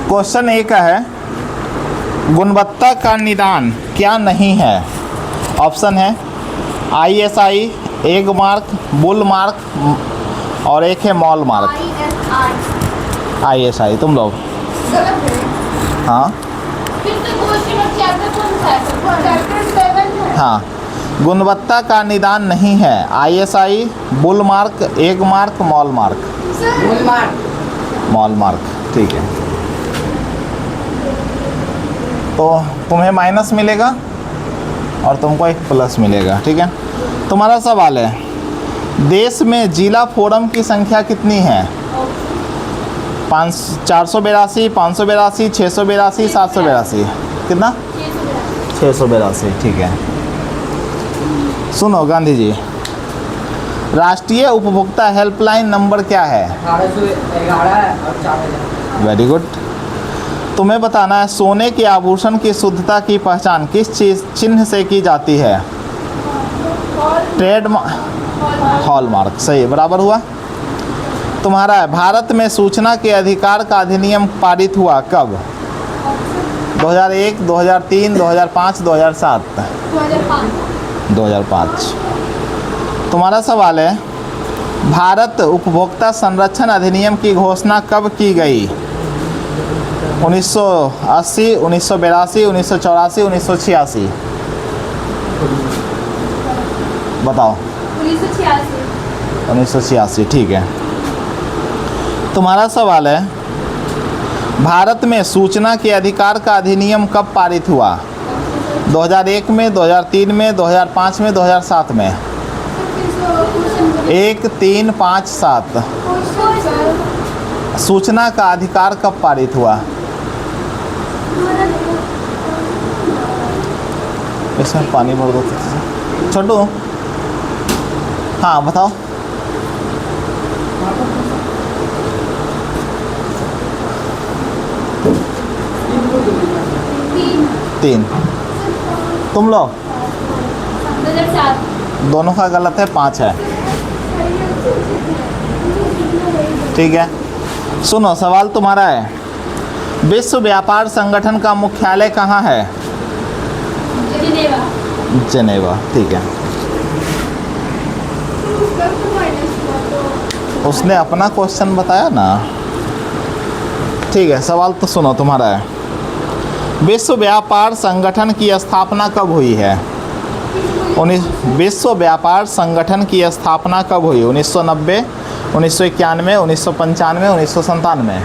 Question ए का है, गुणवत्ता का निदान क्या नहीं है? ऑप्शन है ISI, egg mark, bull mark और एक है मॉल मार्क। ISI तुम लोग गलत है। हाँ फिर तो क्वेश्चन और चैप्टर कौन सा है? चैप्टर 7 है। हाँ, गुणवत्ता का निदान नहीं है ISI, bull mark, egg mark, mall mark. Bull mark. Mall mark, ठीक है। तो तुम्हें माइनस मिलेगा और तुमको एक प्लस मिलेगा, ठीक है। तुम्हारा सवाल है, देश में जिला फोरम की संख्या कितनी है? 482, 582, 682, 782। कितना? 682, ठीक है। सुनो गांधी जी, राष्ट्रीय उपभोक्ता हेल्पलाइन नंबर क्या है? 1811 और 4000। Very good. तुम्हें बताना है, सोने के आभूषण की शुद्धता की पहचान किस चीज चिन्ह से की जाती है? हॉलमार्क, सही, बराबर हुआ। तुम्हारा है, भारत में सूचना के अधिकार का अधिनियम पारित हुआ कब? 2001, 2003, 2005, 2007? 2005। तुम्हारा सवाल है, भारत उपभोक्ता संरक्षण अधिनियम की घोषणा कब की गई? 1980, 1982, 1984, 1986? बताओ। 1986, ठीक है। तुम्हारा सवाल है, भारत में सूचना के अधिकार का अधिनियम कब पारित हुआ? 2001 में, 2003 में, 2005 में, 2007 में? 1, 3, 5, 7। सूचना का अधिकार कब पारित हुआ? इसमें पानी भर दो छोटू। हाँ बताओ। तीन। तुम लोग? 2007। दोनों का गलत है, 5 है, ठीक है। सुनो, सवाल तुम्हारा है, विश्व व्यापार संगठन का मुख्यालय कहाँ है? जेनेवा, ठीक है। उसने अपना क्वेश्चन बताया ना, ठीक है। सवाल तो सुनो तुम्हारा है, विश्व व्यापार संगठन की स्थापना कब हुई है? विश्व व्यापार संगठन की स्थापना कब हुई? 1990, 1991, 1995, 1997?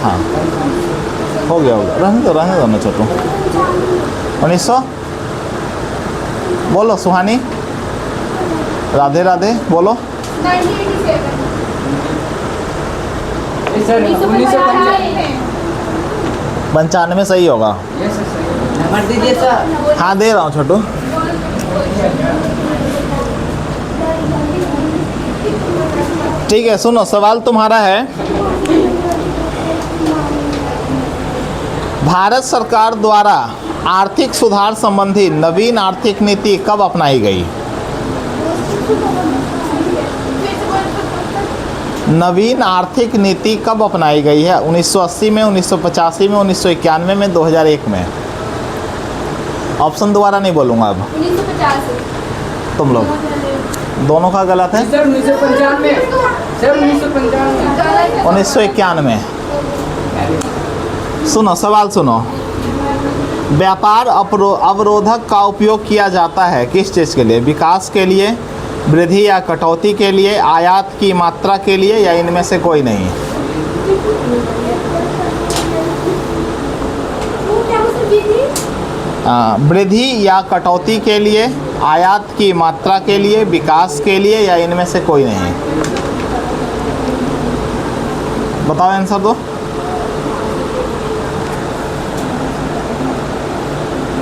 हाँ, हो गया, रहने दो ना छोटू। 1900 बोलो। सुहानी, राधे राधे बोलो। 95 सही होगा। नंबर दीजिए सर। हाँ दे रहा हूँ छोटू। ठीक है, सुनो, सवाल तुम्हारा है, भारत सरकार द्वारा आर्थिक सुधार संबंधी नवीन आर्थिक नीति कब अपनाई गई? नवीन आर्थिक नीति कब अपनाई गई है? 1980 में, 1985 में, 1991 में, 2001 में? ऑप्शन दोबारा नहीं बोलूँगा अब। 1950। तुम लोग दोनों का गलत है। सर 1995। सर 1995। 1991। सुनो, सवाल सुनो, व्यापार अवरोधक का उपयोग किया जाता है किस चीज़ के लिए? विकास के लिए, वृद्धि या कटौती के लिए, आयात की मात्रा के लिए, या इनमें से कोई नहीं? वृद्धि या कटौती के लिए, आयात की मात्रा के लिए, विकास के लिए, या इनमें से कोई नहीं? बताओ आंसर दो।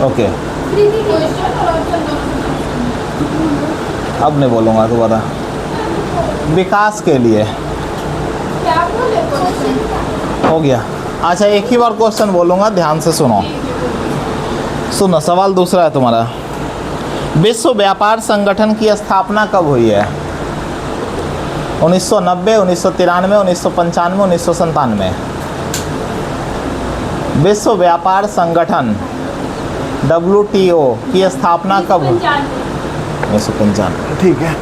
ओके, अब नहीं बोलूँगा दोबारा। विकास के लिए हो गया। अच्छा, एक ही बार क्वेश्चन बोलूँगा, ध्यान से सुनो। सुनो, सवाल दूसरा है तुम्हारा, विश्व व्यापार संगठन की स्थापना कब हुई है? 1990, 1993, 1995, 1997। विश्व व्यापार संगठन WTO की स्थापना कब? 1995। ठीक है।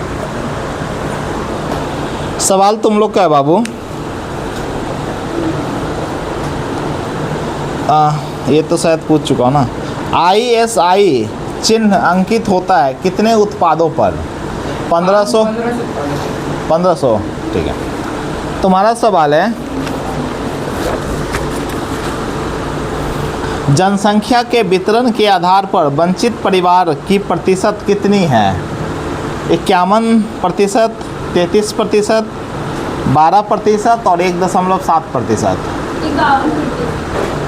सवाल तुम लोग का है बाबू। ये तो शायद पूछ चुका हूँ ना। ISI चिन्ह अंकित होता है कितने उत्पादों पर? 1500। 1500। ठीक है। तुम्हारा सवाल है, जनसंख्या के वितरण के आधार पर वंचित परिवार की प्रतिशत कितनी है? 51%, 33%, 12% और 1.7%।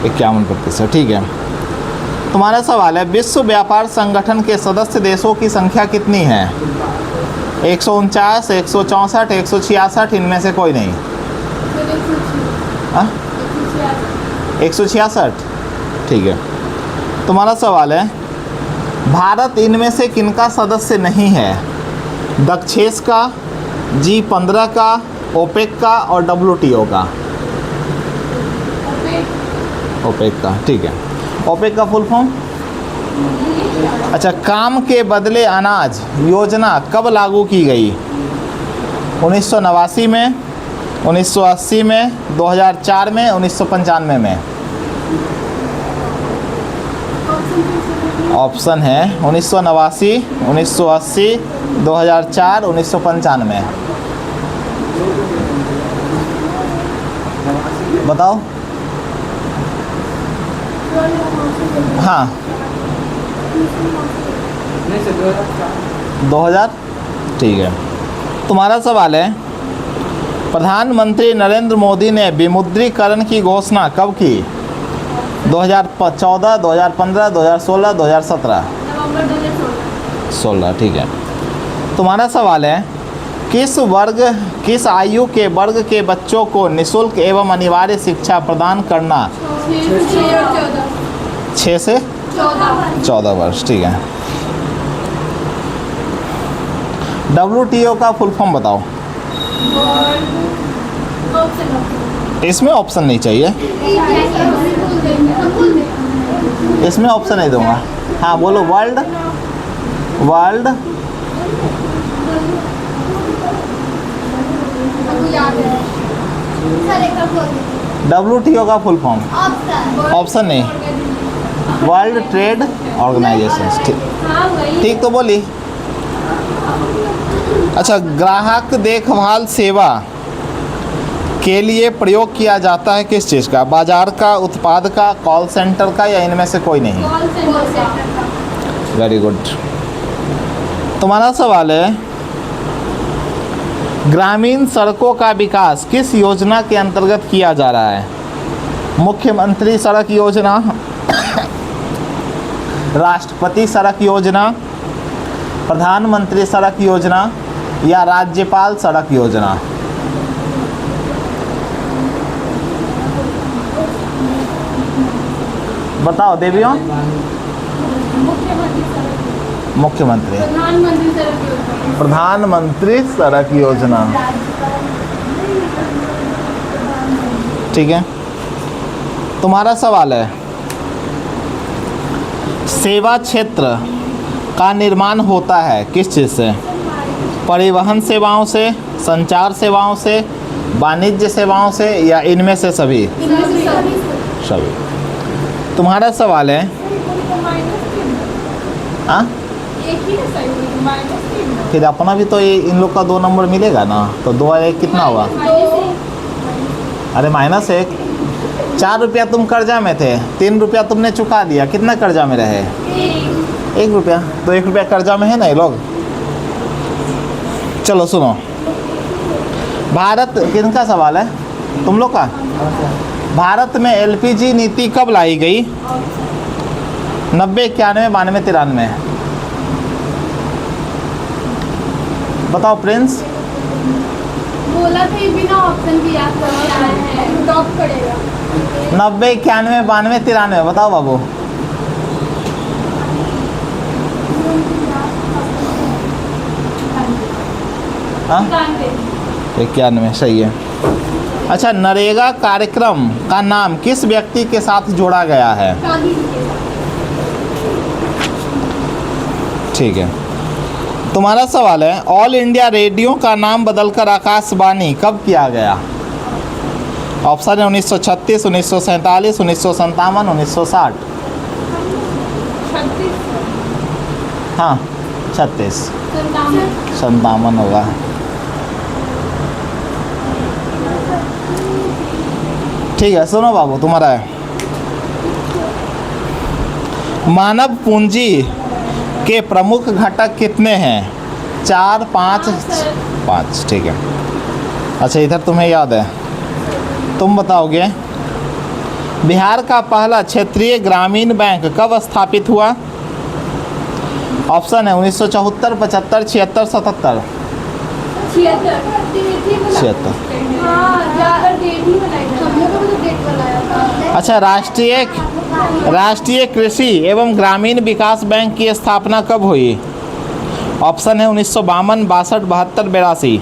51%। ठीक है। तुम्हारा सवाल है, विश्व व्यापार संगठन के सदस्य देशों की संख्या कितनी है? 149, 164, 166, इनमें से कोई नहीं। 166। ठीक है। तुम्हारा सवाल है, भारत इनमें से किनका सदस्य नहीं है? दक्षेस का, G15 का, ओपेक का और WTO का। ओपेक का। ठीक है। ओपेक का फुल फॉर्म? अच्छा, काम के बदले अनाज योजना कब लागू की गई? 1989 में, 1980 में, 2004 में, 1995 में। ऑप्शन है 1989, 1980, 2004, 1995। बताओ। हाँ, 2000। ठीक है। तुम्हारा सवाल है, प्रधानमंत्री नरेंद्र मोदी ने विमुद्रीकरण की घोषणा कब की? 2014, 2015, 2016, 2017। नवंबर 2016। 16। ठीक है। तुम्हारा सवाल है, किस आयु के वर्ग के बच्चों को निःशुल्क एवं अनिवार्य शिक्षा प्रदान करना? 6 से 14 वर्ष। ठीक है। WTO का फुल फॉर्म बताओ। इसमें ऑप्शन नहीं चाहिए, इसमें ऑप्शन नहीं दूंगा। हाँ बोलो। वर्ल्ड WTO का फुल फॉर्म? ऑप्शन नहीं। World trade organisation. ठीक, ठीक तो बोली। अच्छा, ग्राहक देखभाल सेवा के लिए प्रयोग किया जाता है किस चीज़ का? बाजार का, उत्पाद का, कॉल सेंटर का या इनमें से कोई नहीं? Very good. तुम्हारा सवाल है, ग्रामीण सड़कों का विकास किस योजना के अंतर्गत किया जा रहा है? मुख्यमंत्री सड़क योजना, राष्ट्रपति सड़क योजना, प्रधानमंत्री सड़क योजना या राज्यपाल सड़क योजना? बताओ देवियों। मुख्यमंत्री, प्रधानमंत्री सड़क योजना। ठीक है। तुम्हारा सवाल है, सेवा क्षेत्र का निर्माण होता है किस चीज़ से? परिवहन सेवाओं से, संचार सेवाओं से, वाणिज्य सेवाओं से या इनमें से सभी? सभी। तुम्हारा सवाल है, हाँ फिर अपना भी तो ये इन लोग का 2 नंबर मिलेगा ना, तो 2 और 1 कितना हुआ? अरे -1। 4 रुपया तुम कर्जा में थे, 3 रुपया तुमने चुका दिया, कितना कर्जा में रहे? 1 रुपया। तो 1 रुपया कर्जा में है ना ये लोग। चलो सुनो, भारत किनका सवाल है? तुम लोग का। भारत में LPG नीति कब लाई गई? 90, 91, 92, 93? बताओ प्रिंस। बोला था ये बिना ऑप्शन की याद करो, टॉप पड़ेगा। 90, 91, 92, 93? बताओ बाबू। हाँ, 91 सही है। अच्छा, नरेगा कार्यक्रम का नाम किस व्यक्ति के साथ जोड़ा गया है? गांधी जी के साथ। ठीक है। तुम्हारा सवाल है, ऑल इंडिया रेडियो का नाम बदलकर आकाशवाणी कब किया गया? ऑप्शन है 1936, 1947, 1957, 1960। 36 हाँ 36, 57 57 होगा। ठीक है, सुनो बाबू, तुम्हारा है, मानव पूंजी के प्रमुख घटक कितने हैं? 4, 5, 5। ठीक है। अच्छा, इधर तुम्हें याद है, तुम बताओगे बिहार का पहला क्षेत्रीय ग्रामीण बैंक कब स्थापित हुआ? ऑप्शन है 1974, 75, 76, 77। 76। हाँ, ज़्यादा डेट ही बनाई थी। हम लोगों ने तो डेट बनाया था। अच्छा, राष्ट्रीय कृषि एवं ग्रामीण विकास बैंक की स्थापना कब हुई? ऑप्शन है 1952, 62, 72, 82।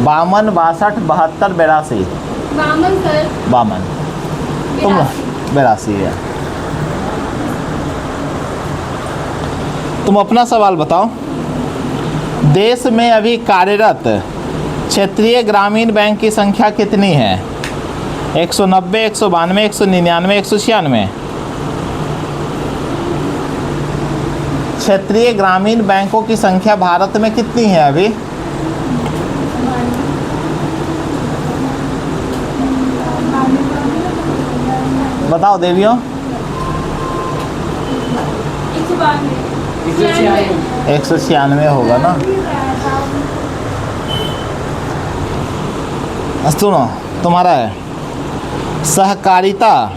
52, 62, 72, 82। 52 सर। 52। तुम 82 है। तुम अपना सवाल बताओ। देश में अभी कार्यरत क्षेत्रीय ग्रामीण बैंक की संख्या कितनी है? 190, 192, 199, 196। क्षेत्रीय ग्रामीण बैंकों की संख्या भारत में कितनी है अभी? बताओ देवियों। 196 होगा ना। सुनो, तुम्हारा है, सहकारिता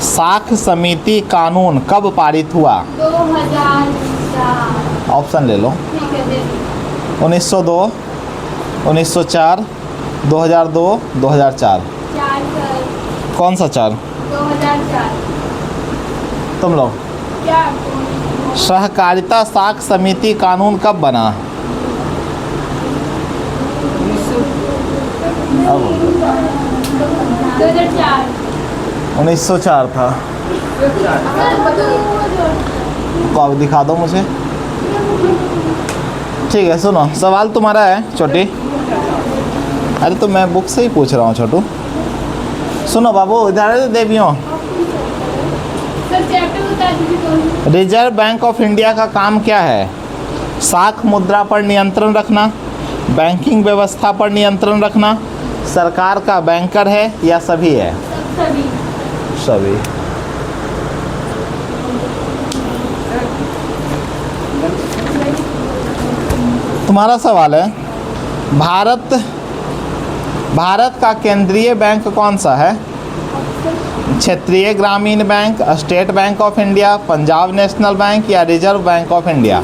साख समिति कानून कब पारित हुआ? 2004। ऑप्शन ले लो। ठीक है, दे दो। 1902, 1904, 2002, 2004। 4 सर। कौन सा 4? 2004। तुम लोग। क्या? सहकारिता साख समिति कानून कब बना? अब 2004। 1904 था। कब दिखा दो मुझे। ठीक है, सुनो, सवाल तुम्हारा है छोटी। अरे तो मैं बुक से ही पूछ रहा हूँ छोटू। सुनो बाबू, इधर देवियों। सर चैप्टर बता दीजिए कौन? रिजर्व बैंक ऑफ इंडिया का काम क्या है? साख मुद्रा पर नियंत्रण रखना, बैंकिंग व्यवस्था पर नियंत्रण रखना, सरकार का बैंकर है या सभी है? सभी। सभी। तुम्हारा सवाल है, भारत का केंद्रीय बैंक कौन सा है? क्षेत्रीय ग्रामीण bank, State Bank of India, Punjab National Bank या Reserve Bank of India?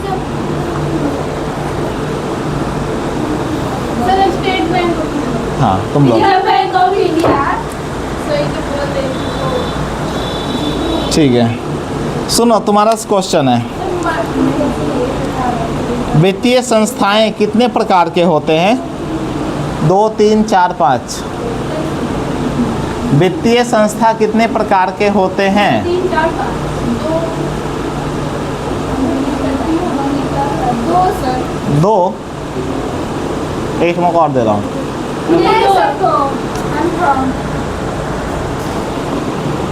Sir State Bank. हाँ, तुम लोग। Reserve Bank of India. सही तो बोलते हैं। ठीक है, सुनो, तुम्हारा क्वेश्चन है, वित्तीय संस्थाएं कितने प्रकार के होते हैं? 2, 3, 4, 5। वित्तीय संस्था कितने प्रकार के होते हैं? 3, 4, 5। 2 सर। 2। एक मौका और दे रहा हूँ।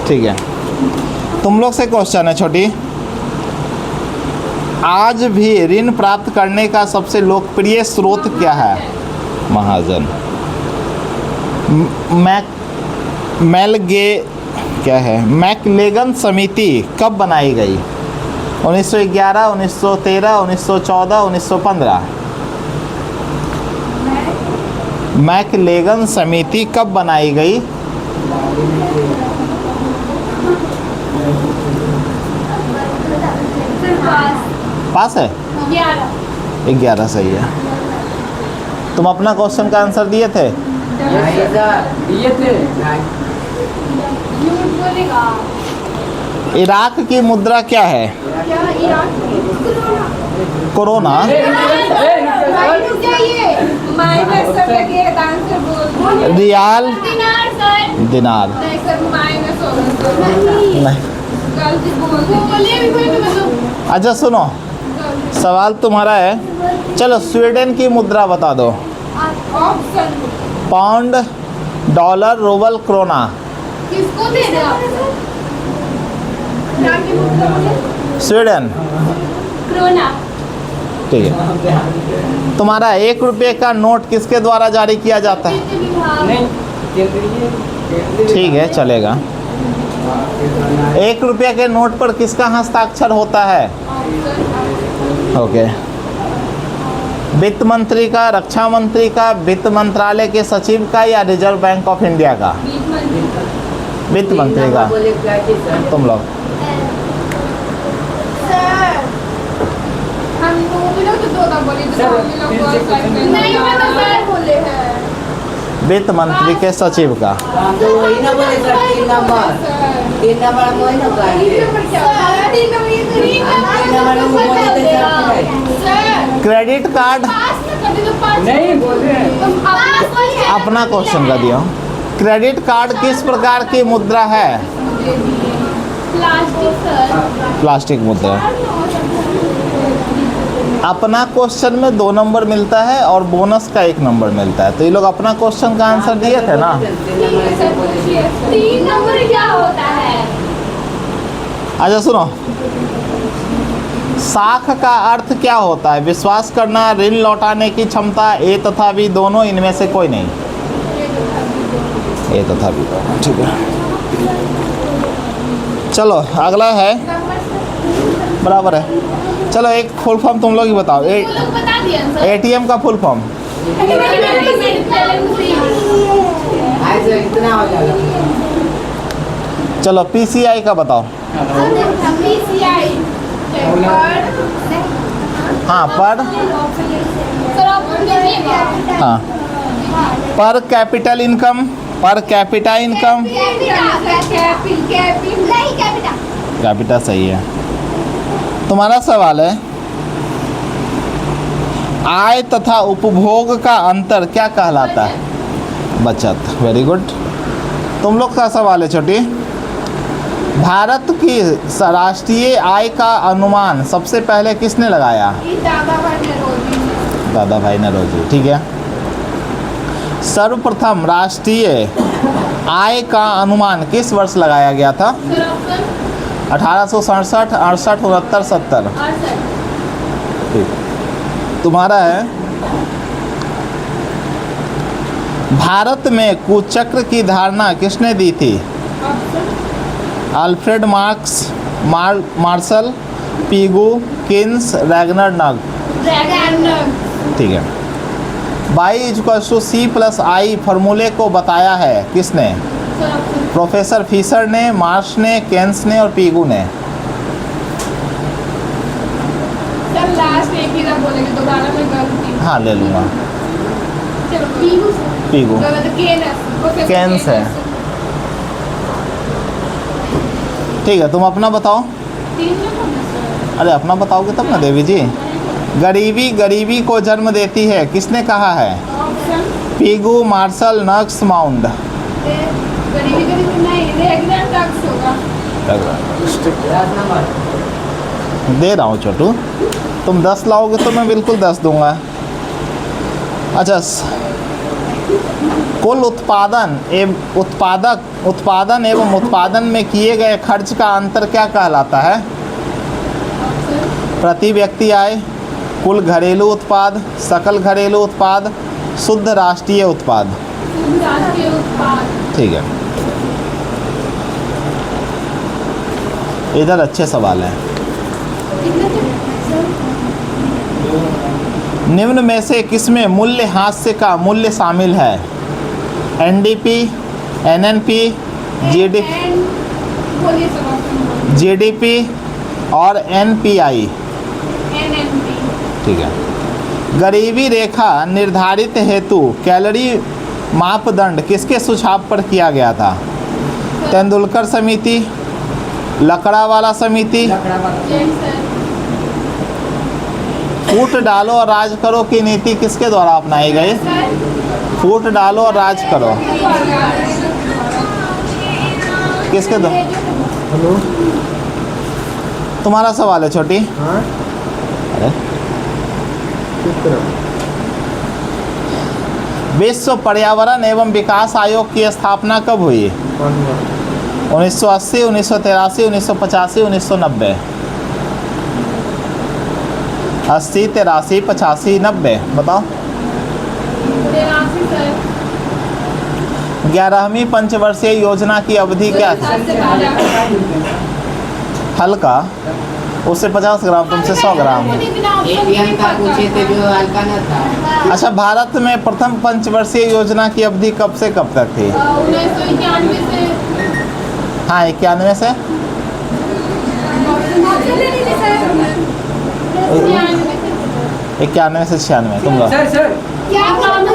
ठीक है, तुम लोग से क्वेश्चन है छोटी। आज भी ऋण प्राप्त करने का सबसे लोकप्रिय स्रोत क्या है? महाजन। मैकलेगन समिति कब बनाई गई? 1911, 1913, 1914, 1915। मैकलेगन समिति कब बनाई गई? पास है? 11 सही है। तुम अपना क्वेश्चन का आंसर दिए थे? दिए थे। झूठ बोलेगा। इराक की मुद्रा क्या है? क्या इराक? कोरोना भाई रुक जाइए। माइनस कर लगे आंसर बोल दो। रियाल दिनार सर। दिनार नहीं सर माइनस होगा सर। नहीं। गलती बोल दी। बोलिए भी कोई तो मतलब अच्छा सुनो, सवाल तुम्हारा है, चलो स्वीडन की मुद्रा बता दो। Option pound, dollar, rouble, krona. किसको दे रहे आप? क्या की मुद्रा बोले? स्वीडन। क्रोना। ठीक है। तुम्हारा 1 रुपये का नोट किसके द्वारा जारी किया जाता है? वित्त विभाग। नहीं केंद्रीय ठीक है, चलेगा। 1 रुपये के नोट पर किसका हस्ताक्षर होता है? ओके। वित्त मंत्री का, रक्षा मंत्री का, वित्त मंत्रालय के सचिव का या रिजर्व बैंक ऑफ इंडिया का? वित्त मंत्री का। बोले क्या कि सर तुम लोग सर हम भी लोग तो दो ना बोले तो सर, हम लोग फिर बहुत से साइड में नहीं पता सर। बोले हैं वित्त मंत्री के सचिव का। हम तो वही ना बोले सर 3 नंबर सर 3 नंबर हम वही ना कहिए सर, तीन नंबर ये करिए। तीन नंबर में बोले थे सर सर क्रेडिट कार्ड। पास में कर दे तो पास। नहीं बोल रहे हैं तुम अपना क्वेश्चन। अपना क्वेश्चन का दियो। क्रेडिट कार्ड किस प्रकार की मुद्रा है? Plastic sir. प्लास्टिक मुद्रा। अपना क्वेश्चन में 2 नंबर मिलता है और बोनस का 1 नंबर मिलता है। तो ये लोग अपना क्वेश्चन का आंसर दिए थे ना। 3 नंबर ऐसे बोले थे तीन नंबर क्या होता है? अच्छा सुनो, साख का अर्थ क्या होता है? विश्वास करना, ऋण लौटाने की क्षमता, ए तथा बी दोनों, इनमें से कोई नहीं। ए तथा बी दोनों, ठीक है। चलो अगला है, बराबर है। चलो एक फुल फॉर्म तुम लोग ही बताओ। वो लोग बता दिए आंसर। एटीएम का फुल फॉर्म? ऐसे इतना हो जाएगा चलो पीसीआई का बताओ। PCI। हाँ पर, सर ऑप्शन दीजिएगा। हाँ पर capital income, per capita income. Capita सही है। तुम्हारा सवाल है, आय तथा उपभोग का अंतर क्या कहलाता है? बचत। Very good. तुम लोग का सवाल है छोटी, भारत की राष्ट्रीय आय का अनुमान सबसे पहले किसने लगाया? दादा भाई नौरोजी। ठीक है। सर्वप्रथम राष्ट्रीय आय का अनुमान किस वर्ष लगाया गया था? Sir option 1867, 68, 69, 70। 68। ठीक। तुम्हारा है, भारत में कुचक्र की धारणा किसने दी थी? Alfred Marshall, Pigou, Keynes, Ragnar नग। ठीक है। y=c+i फार्मूले को बताया है किसने? सर ऑप्शन प्रोफेसर फिशर ने, मार्श ने, केन्स ने और पीगू ने। सर लास्ट एक ही ना बोलेंगे दोबारा में गलती हाँ ले लूँगा। चलो पीगू। गलत केनस केन्स है। ठीक है, तुम अपना बताओ। तीन में कौन है सर? अरे अपना बताओगे तब ना देवी जी। गरीबी गरीबी को जन्म देती है किसने कहा है? ऑप्शन पीगू, मार्शल, नक्स, माउंड। गरीबी गरीबी नहीं रेगुलर टैक्स होगा 10 नंबर दे रहा हूँ छोटू, तुम 10 लाओगे तो मैं बिल्कुल 10 दूंगा। अच्छा कुल उत्पादन एवं उत्पादन में किए गए खर्च का अंतर क्या कहलाता है? प्रति व्यक्ति आय, कुल घरेलू उत्पाद, सकल घरेलू उत्पाद, शुद्ध राष्ट्रीय उत्पाद। राष्ट्रीय उत्पाद। ठीक है, इधर अच्छे सवाल हैं। निम्न में से किसमें मूल्य हास्य का मूल्य शामिल है? एनडीपी, एनएनपी, बोलिए सर ऑप्शन जीडीपी और एनपीआई। एनएनपी ठीक है। गरीबी रेखा निर्धारित हेतु कैलोरी मापदंड किसके सुझाव पर किया गया था? तेंदुलकर समिति, लकड़ावाला समिति, लकड़ा वाला जैन सर। फूट डालो और राज करो की नीति किसके द्वारा अपनाई गई? फूट डालो और राज करो किसके द्वारा? हेलो। तुम्हारा सवाल है छोटी। हाँ। अरे किस तरह? विश्व पर्यावरण एवं विकास आयोग की स्थापना कब हुई? कौन हुआ? 1980, 1983, 1985, 1990। 80, 83, 85, 90 बताओ। 83 सर। 11वीं पंचवर्षीय योजना की अवधि क्या थी? 7 से 12। हल्का, उससे 50 ग्राम, तुमसे 100 ग्राम। एटीएम का पूछे थे जो हल्का न था। अच्छा, भारत में प्रथम पंचवर्षीय योजना की अवधि कब से कब तक थी? 1991 से। हाँ, 91 से 91 से 96। तुम लोग सर सर क्या काम है?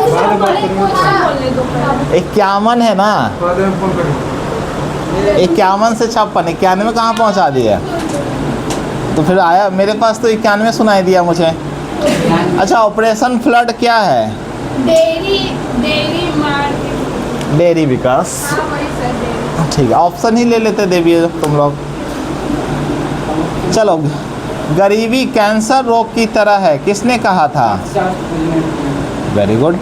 बोलने दो। 51 है ना? बाद में फोन करेंगे। 51 से 56, 91 कहाँ पहुँचा दिया? तो फिर आया मेरे पास तो 91 सुनाई दिया मुझे। अच्छा, ऑपरेशन फ्लड क्या है? Dairy market. डेयरी विकास। हाँ वही सर, डेयरी। ठीक है, ऑप्शन ही ले लेते देवी तुम लोग। चलो, गरीबी कैंसर रोग की तरह है, किसने कहा था? वेरी गुड,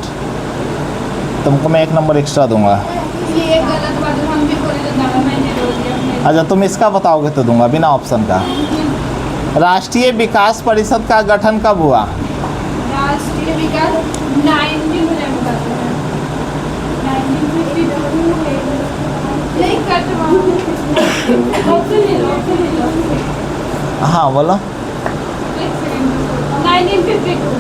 तुमको मैं 1 नंबर एक्स्ट्रा दूंगा। ये गलत बात है, हम भी बोले तो ज़्यादा मैंने बोल दिया। अच्छा, तुम इसका बताओगे तो दूंगा बिना ऑप्शन का। राष्ट्रीय विकास परिषद का गठन कब हुआ? राष्ट्रीय विकास 19 मुझे बताते हैं। 1952 है। नहीं कटवा। ऑप्शन ले लो, ऑप्शन ले लो। हाँ बोलो। 1952।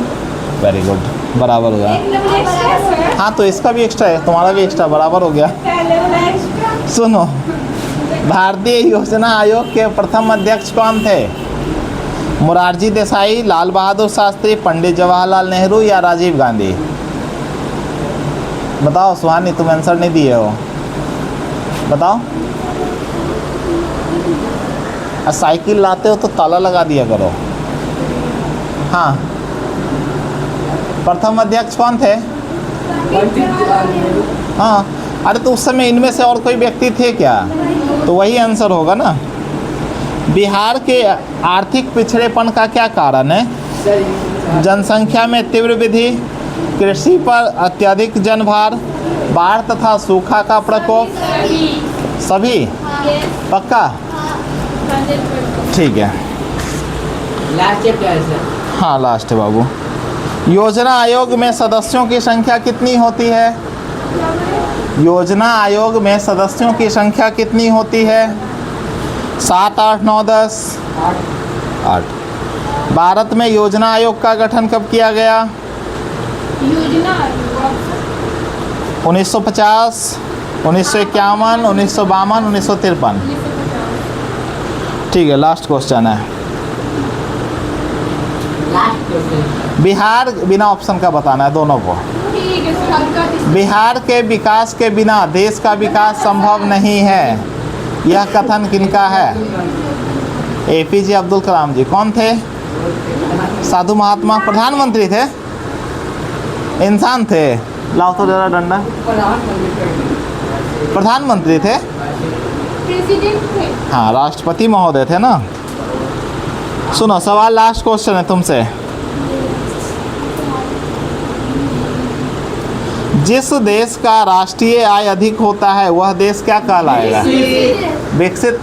वेरी गुड, बराबर हो गया। एक नंबर एक्स्ट्रा है सर। हाँ, तो इसका भी एक्स्ट्रा है, तुम्हारा भी एक्स्ट्रा, बराबर हो गया। पहले वाला एक्स्ट्रा। सुनो, भारतीय योजना आयोग के प्रथम अध्यक्ष कौन थे? मोरारजी देसाई, लाल बहादुर शास्त्री, पंडित जवाहरलाल नेहरू या राजीव गांधी? बताओ सुहानी, तुम आंसर नहीं दिए हो, बताओ। साइकिल लाते हो तो ताला लगा दिया करो। हाँ, प्रथम अध्यक्ष कौन थे? हाँ, अरे तो उस समय इनमें से और कोई व्यक्ति थे क्या? तो वही आंसर होगा ना। बिहार के आर्थिक पिछड़ेपन का क्या कारण है? जनसंख्या में तीव्र वृद्धि, कृषि पर अत्यधिक जनभार, बाढ़ तथा सूखा का प्रकोप, सभी? पक्का? ठीक है, लास्ट चैप्टर है सर। हाँ लास्ट है बाबू। योजना आयोग में सदस्यों की संख्या कितनी होती है? योजना आयोग में सदस्यों की संख्या कितनी होती है? 7, 8, 9, 10? 8। भारत में योजना आयोग का गठन कब किया गया? योजना 1950, 1951, 1952, 1953? ठीक है, लास्ट क्वेश्चन है। Last question. बिहार, बिना ऑप्शन का बताना है दोनों को। ठीक है सर। बिहार के विकास के बिना देश का विकास संभव नहीं है, यह कथन किनका है? APJ अब्दुल कलाम जी। कौन थे? साधु महात्मा? प्रधानमंत्री थे? इंसान थे? लाओ तो जरा डंडा। प्रधानमंत्री थे? प्रेसिडेंट थे। हाँ, राष्ट्रपति महोदय थे ना। सुनो, सवाल लास्ट क्वेश्चन है तुमसे। जिस देश का राष्ट्रीय आय अधिक होता है वह देश क्या कहलाएगा? विकसित।